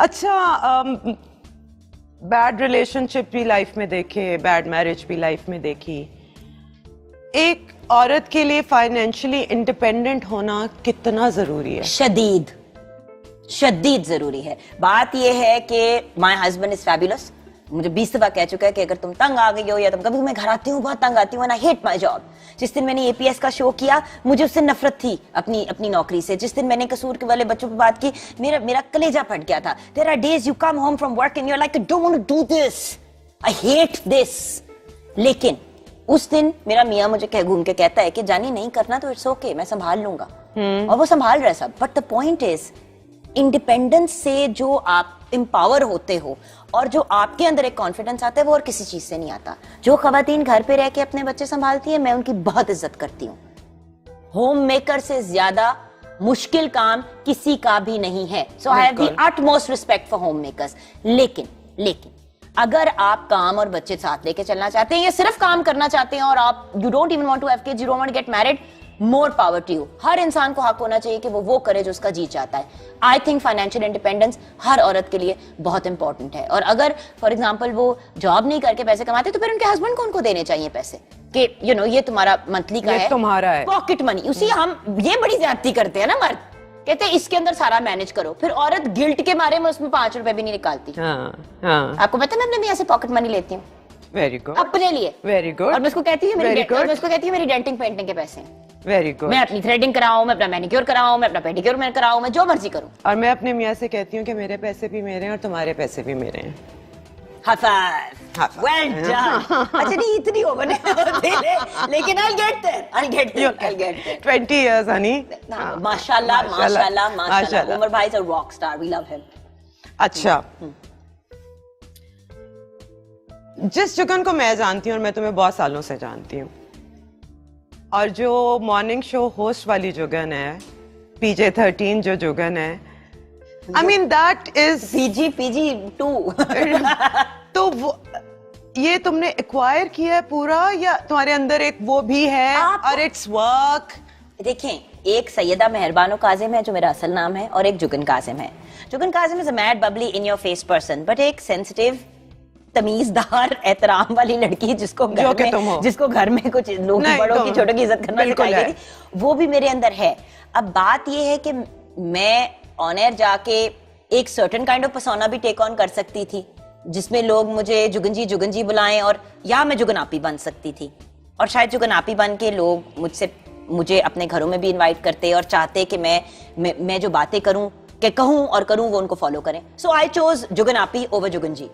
अच्छा, bad relationship भी life में देखे, बैड मैरिज भी लाइफ में देखी। एक औरत के लिए फाइनेंशियली इंडिपेंडेंट होना कितना जरूरी है? शदीद जरूरी है। बात यह है कि माय हस्बैंड इज फैबुलस। मुझे 20 दफा कह चुका है कि अगर तुम तंग आ गई हो या तुम कभी, मैं घर आती हूँ बहुत तंग आती हूँ, आई हेट माय जॉब। जिस दिन मैंने एपीएस का शो किया मुझे उससे नफरत थी अपनी नौकरी से। जिस दिन मैंने कसूर के वाले बच्चों पर बात की मेरा कलेजा फट गया था। There are days you come home from work and you are like I don't want to do this, I hate this. लेकिन उस दिन मेरा मियाँ मुझे घूम के कहता है कि जानी नहीं करना तो इट्स ओके, मैं संभाल लूंगा। और वो संभाल रहा है सब। But the point is independence से जो आप एम्पावर होते हो और जो आपके अंदर एक कॉन्फिडेंस आता है वो और किसी चीज से नहीं आता। जो खवातीन घर पे रह के अपने बच्चे संभालती है मैं उनकी बहुत इज्जत करती हूँ। होम मेकर से ज्यादा मुश्किल काम किसी का भी नहीं है। So I have the utmost respect for homemakers. लेकिन अगर आप काम और बच्चे साथ लेके चलना चाहते हैं या सिर्फ काम करना चाहते हैं और आप you don't even want to have kids, you don't want to get married, more power to you. हर इंसान को हक होना चाहिए कि वो करे जो उसका जी चाहता है। आई थिंक फाइनेंशियल इंडिपेंडेंस हर औरत के लिए बहुत इंपॉर्टेंट है। और अगर फॉर एग्जांपल वो जॉब नहीं करके पैसे कमाते तो फिर उनके हस्बैंड को उनको देने चाहिए पैसे कि यू नो ये तुम्हारा मंथली का है, तुम्हारा है, पॉकेट मनी। उसी हम ये बड़ी ज्यादती करते हैं ना मर्द, कहते हैं इसके अंदर सारा मैनेज करो। फिर औरत गिल्ट के मारे में उसमें 5 रुपए भी नहीं निकालती। आपको पता है मैं अपने मियां से पॉकेट मनी लेती हूँ। Very good. अपने लिए वेरी गुड। और मैं उसको कहती हूँ मेरी डेंटिंग पेंटिंग के पैसे। Very good. मैं अपनी थ्रेडिंग कराऊं, मैं अपना मैनिक्योर कराऊं, मैं अपना पेडिक्योर में कराऊं, मैं जो मर्जी करूं। और मैं अपने मियां से कहती हूँ कि मेरे पैसे भी मेरे हैं और तुम्हारे पैसे भी मेरे हैं। Well done. अच्छा नहीं इतनी हो बने लेकिन I'll get there. 20 years honey. माशाल्लाह उमर भाई is a rock star, we love him. अच्छा, जिस जुगन को मैं जानती हूँ और मैं तुम्हें बहुत सालों से जानती हूँ, और जो मॉर्निंग शो होस्ट वाली जुगन है, PG-13 जो जुगन है, I mean that is PG-2 तो वो ये तुमने एक्वायर किया है पूरा या तुम्हारे अंदर एक वो भी है और इट्स वर्क? देखें, एक सैयदा मेहरबानो काजिम है जो मेरा असल नाम है और एक जुगन काजिम है। Jugan Kazim is a mad bubbly in your face person but एक सेंसिटिव तमीजदार एहतराम वाली लड़की जिसको घर में कुछ लोग बड़ों की छोटों की इज्जत करना सिखाई गई थी, वो भी मेरे अंदर है। अब बात ये है कि मैं ऑन एयर जाके एक सर्टेन काइंड ऑफ पर्सोना भी टेक ऑन कर सकती थी जिसमें लोग मुझे जुगन जी बुलाएं, और या मैं जुगन आपी बन सकती थी और शायद जुगन आपी बन के लोग मुझे अपने घरों में भी इनवाइट करते और चाहते कि मैं जो बातें कहूं और करूं वो उनको फॉलो करें। सो आई चोज जुगन आपी over Jugan ji.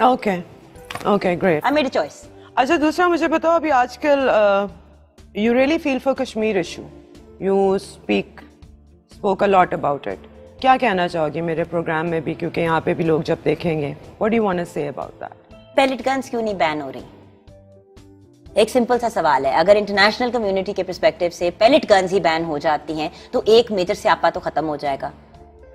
Okay, great. I made a choice. अच्छा, दूसरा मुझे बताओ, अभी आजकल you really feel for Kashmir issue. You spoke a lot about it. क्या कहना चाहोगी मेरे प्रोग्राम में भी, क्योंकि यहाँ पे भी लोग जब देखेंगे? What do you want to say about that? Pellet guns क्यों नहीं बैन हो रही? एक सिंपल सा सवाल है। अगर इंटरनेशनल कम्युनिटी के पर्सपेक्टिव से पेलेट गन्स ही बैन हो जाती हैं तो एक मेजर स्यापा तो खत्म हो जाएगा।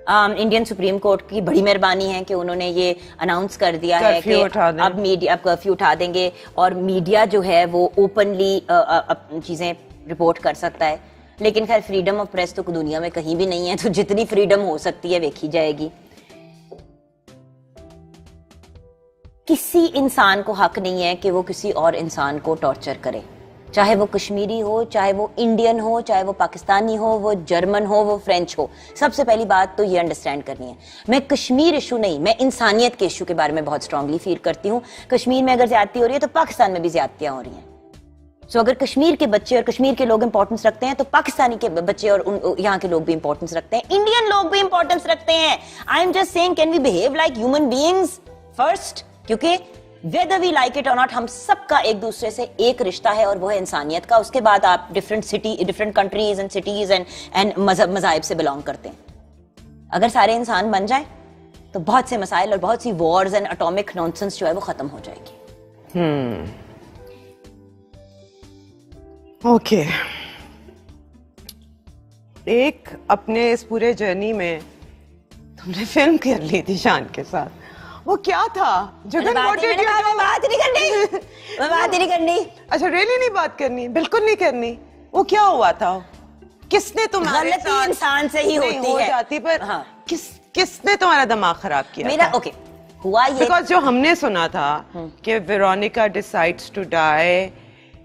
इंडियन सुप्रीम कोर्ट की बड़ी मेहरबानी है कि उन्होंने ये अनाउंस कर दिया है कि अब मीडिया कर्फ्यू उठा देंगे और मीडिया जो है वो ओपनली चीजें रिपोर्ट कर सकता है। लेकिन खैर फ्रीडम ऑफ प्रेस तो दुनिया में कहीं भी नहीं है, तो जितनी फ्रीडम हो सकती है देखी जाएगी। किसी इंसान को हक नहीं है कि वो किसी और इंसान को टॉर्चर करे, चाहे वो कश्मीरी हो, चाहे वो इंडियन हो, चाहे वो पाकिस्तानी हो, वो जर्मन हो, वो फ्रेंच हो। सबसे पहली बात तो ये अंडरस्टैंड करनी है, मैं कश्मीर इशू नहीं, मैं इंसानियत के इशू के बारे में बहुत स्ट्रांगली फील करती हूँ। कश्मीर में अगर ज्यादती हो रही है तो पाकिस्तान में भी ज्यादतियां हो रही हैं। सो अगर कश्मीर के बच्चे और कश्मीर के लोग इंपॉर्टेंस रखते हैं तो पाकिस्तानी के बच्चे और यहाँ के लोग भी इंपॉर्टेंस रखते हैं, इंडियन लोग भी इंपॉर्टेंस रखते हैं। I am just saying, can we behave like human beings first? क्योंकि whether we like it or not, हम सबका एक दूसरे से एक रिश्ता है और वो है इंसानियत का। उसके बाद आप different countries and cities and मज़ाहिब से बिलोंग करते हैं। अगर सारे इंसान बन जाए तो बहुत से मसाइल और बहुत सी वॉर्स एंड एटॉमिक नॉनसेंस जो है वो खत्म हो जाएगी। ओके, एक अपने इस पूरे जर्नी में तुमने फिल्म कर ली थी शान के साथ, वो क्या था? जुगन बात ही नहीं करनी। अच्छा, रियली नहीं बात करनी? बिल्कुल नहीं करनी। वो क्या हुआ था? किसने तुम्हारे साथ? गलती इंसान से ही होती है। जाती, पर किसने तुम्हारा दिमाग खराब किया मेरा ओके हुआ ये बिकॉज जो हमने सुना था कि वेरोनिका डिसाइड्स टू डाई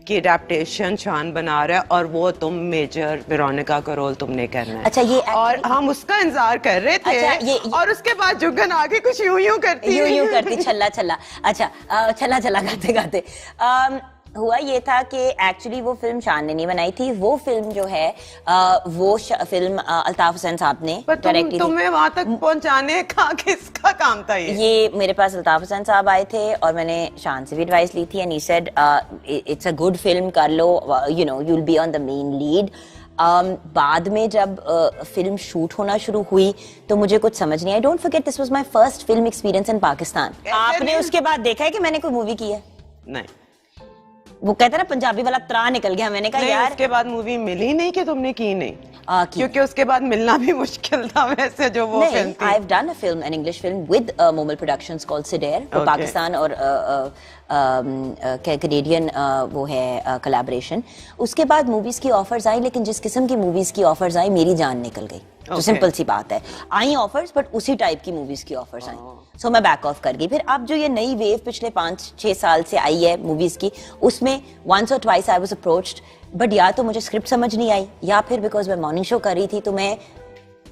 की एडेप्टेशन शान बना रहा है और वो तुम मेजर वेरोनिका का रोल तुमने करना है। अच्छा, ये और हम उसका इंतजार कर रहे थे। अच्छा, ये और उसके बाद जुगन आगे कुछ यूं करती छल्ला छल्ला। अच्छा छल्ला छल्ला गाते गाते हुआ ये था कि एक्चुअली वो फिल्म शान ने नहीं बनाई थी। वो फिल्म जो है वो फिल्म अल्ताफ हुसैन साहब ने डायरेक्ट की थी। तुम्हें वहां तक पहुंचाने का किसका काम था ये मेरे पास अल्ताफ हुसैन साहब आए थे और मैंने शान से भी एडवाइस ली थी and he said it's a good film, कर लो, you know you will be on the main lead. बाद में जब फिल्म शूट होना शुरू हुई तो मुझे कुछ समझ नहीं आई। Don't forget this was my first film experience in Pakistan. आपने उसके बाद देखा है कि मैंने कोई मूवी की है? नहीं। वो कहते हैं ना पंजाबी वाला त्रा निकल गया। मैंने कहा यार उसके बाद मूवी मिली नहीं कि तुमने की नहीं की। क्योंकि उसके बाद मिलना भी मुश्किल था वैसे जो वो फिल्म थी। I've done a film, an English film with Momal Productions called Sidair, वो पाकिस्तान और कैनेडियन वो है कोलैबोरेशन। उसके बाद मूवीज की ऑफर्स आई, लेकिन जिस किस्म की मूवीज की ऑफर्स आई मेरी जान निकल गई। तो सिंपल सी बात है, आई ऑफर्स बट उसी टाइप की मूवीज की ऑफर्स आई, सो मैं बैक ऑफ कर गई। फिर अब जो ये नई वेव पिछले 5-6 साल से आई है मूवीज की, उसमें once or twice I was approached, but या तो मुझे स्क्रिप्ट समझ नहीं आई या फिर बिकॉज मैं मॉर्निंग शो कर रही थी तो मैं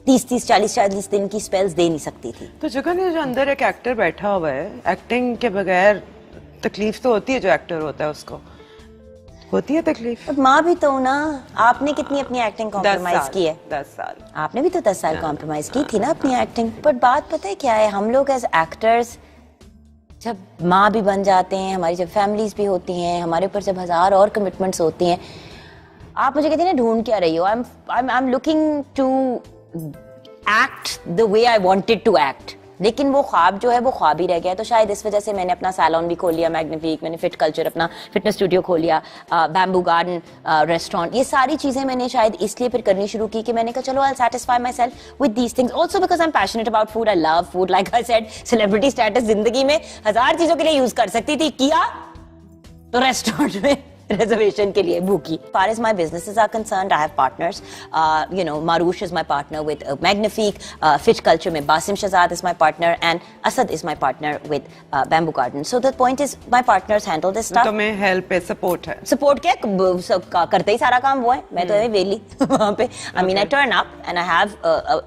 30-30, 40-40 दिन की स्पेल्स दे नहीं सकती थी। तो जुगन जो अंदर एक एक्टर बैठा हुआ है, एक्टिंग के बगैर तकलीफ तो होती है, जो एक्टर होता है उसको होती है तकलीफ। माँ भी तो ना, आपने कितनी अपनी एक्टिंग कॉम्प्रोमाइज की है? 10 साल। आपने भी तो 10 साल कॉम्प्रोमाइज की थी ना अपनी एक्टिंग। बट बात पता है क्या है, हम लोग एज एक्टर्स जब माँ भी बन जाते हैं, हमारी जब फैमिलीज भी होती हैं, हमारे ऊपर जब 1000 और कमिटमेंट्स होती हैं, आप मुझे कहते हैं ना ढूंढ क्या रही हो, I am looking to act the way I wanted to act, लेकिन वो ख्वाब जो है वो ख्वाब ही रह गया। तो शायद इस वजह से मैंने अपना सैलून भी खोल लिया मैग्निफिक, मैंने फिट कल्चर अपना फिटनेस स्टूडियो खोल लिया, बैम्बू गार्डन रेस्टोरेंट, ये सारी चीजें मैंने शायद इसलिए फिर करनी शुरू की कि मैंने कहा चलो I will satisfy my self with these things. Also because I am passionate about food, I love food, like I said celebrity status जिंदगी में 1000 चीजों के लिए यूज कर सकती थी, किया तो रेस्टोरेंट में reservation के लिए भूखी। As far as my businesses are concerned, I have partners. You know, Marush is my partner with Magnifique. Fit Culture में Basim Shahzad is my partner, and Asad is my partner with Bamboo Garden. So the point is, my partners handle this stuff. तो मैं help है, support है। Support क्या, सब करते ही सारा काम वो है, मैं तो वेली वहाँ पे। I mean, I turn up and I have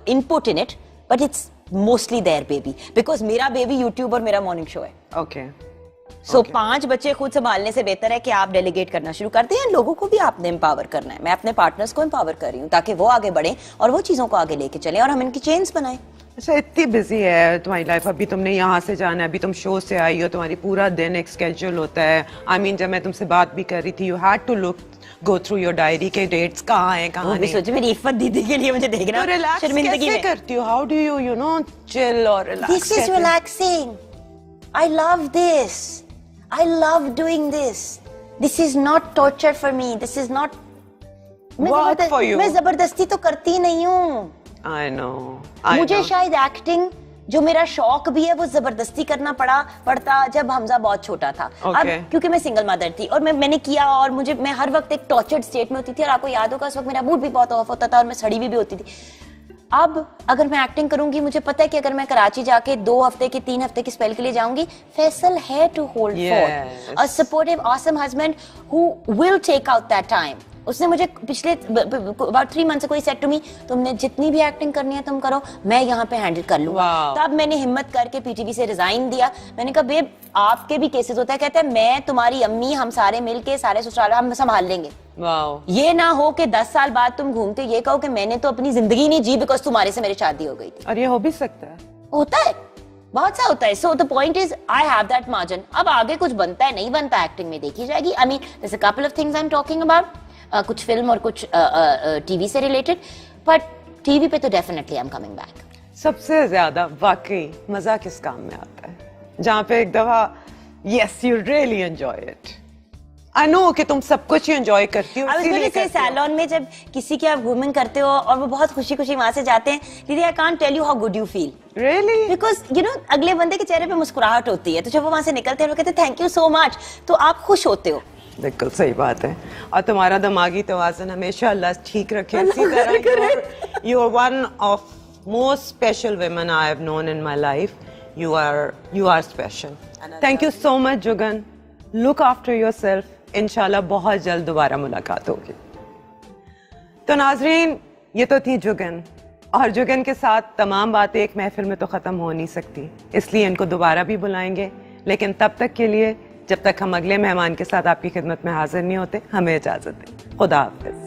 input in it, but it's mostly their baby because मेरा baby YouTube और मेरा morning show है। Okay. सो 5 बच्चे खुद संभालने से बेहतर है कि आप डेलीगेट करना शुरू करते हैं। लोगों को भी आपने एम्पावर करना है। मैं अपने पार्टनर्स को एम्पावर कर रही हूँ ताकि वो आगे बढ़े और वो चीजों को आगे लेके चले और हम इनकी चेन्स बनाएं। अच्छा, इतनी बिजी है तुम्हारी लाइफ, अभी तुमने यहाँ से जाना है, अभी तुम शो से आई हो, तुम्हारी पूरा दिन एक स्केड्यूल होता है। आई मीन जब मैं तुमसे बात भी कर रही थी, you had to go through your diary के डेट्स कहाँ हैं कहाँ नहीं। सोचे मेरी इफ़त दीदी के लिए मुझे देखना, तो रिलैक्स कैसे करती हो? How do you know chill और relax? This is relaxing, I love this, I love doing this. This is not torture for me. This is not work for you. मैं जबरदस्ती तो करती नहीं हूँ। I know. मुझे शायद एक्टिंग जो मेरा शौक भी है वो जबरदस्ती करना पड़ता जब हमजा बहुत छोटा था। अब क्योंकि मैं सिंगल मदर थी और मैंने किया और मैं हर वक्त एक टॉर्चर्ड स्टेट में होती थी और आपको याद होगा उस वक्त मेरा मूड भी बहुत ऑफ होता था और मैं सड़ी भी होती थी। अब अगर मैं एक्टिंग करूंगी, मुझे पता है कि अगर मैं कराची जाके 2 हफ्ते की 3 हफ्ते की स्पेल के लिए जाऊंगी, फैसल है to hold for a supportive awesome husband who will take out that time. उसने मुझे पिछले about 3 months कोई सेट टू मी, तुमने जितनी भी एक्टिंग करनी है तुम करो, मैं यहाँ पे हैंडल कर लूंगा। तब मैंने हिम्मत करके पीटीवी से रिजाइन दिया। मैंने कहा बेब आपके भी केसेस होता है, कहते हैं मैं तुम्हारी अम्मी, हम सारे मिलके सारे ससुराल हम संभाल लेंगे। ये ना हो कि 10 साल बाद तुम घूमते ये कहो कि मैंने तो अपनी जिंदगी नहीं जी बिकॉज तुम्हारे से मेरी शादी हो गई थी। और ये हो भी सकता है, होता है, बहुत सा होता है। So the point is I have that margin. अब आगे कुछ बनता है नहीं बनता एक्टिंग में देखी जाएगी। I mean there is a couple of things I am talking about, कुछ फिल्म और कुछ टीवी से रिलेटेड, बट टीवी पे तो definitely I am coming back. सबसे ज्यादा वाकई मजा किस काम में आता है जहाँ पे एक दफा yes you really enjoy it? I know कि तुम सब कुछ एंजॉय करती हो। सैलून में जब किसी की आप ग्रूमिंग करते हो और वो बहुत खुशी खुशी वहां से जाते हैं, दीदी I can't tell you how good you feel really, because you know अगले बंदे के चेहरे पे मुस्कुराहट होती है, तो जब वो वहां से निकलते हैं वो कहते हैं थैंक यू सो मच, तो आप खुश होते हो। बिल्कुल सही बात है। और तुम्हारा दिमागी तवाज़ुन हमेशा अल्लाह ठीक रखे। इसी तरह you are one of most special women I have known in my life. You are special. Thank you so much, Jugan. Look after yourself. इंशाल्लाह बहुत जल्द दोबारा मुलाकात होगी. तो नाजरीन, ये तो थी जुगन, और जुगन के साथ तमाम बातें एक महफिल में तो ख़त्म हो नहीं सकती, इसलिए इनको दोबारा भी बुलाएंगे. लेकिन तब तक के लिए, जब तक हम अगले मेहमान के साथ आपकी खिदमत में हाजिर नहीं होते, हमें इजाज़त दें. खुदा हाफ़िज़.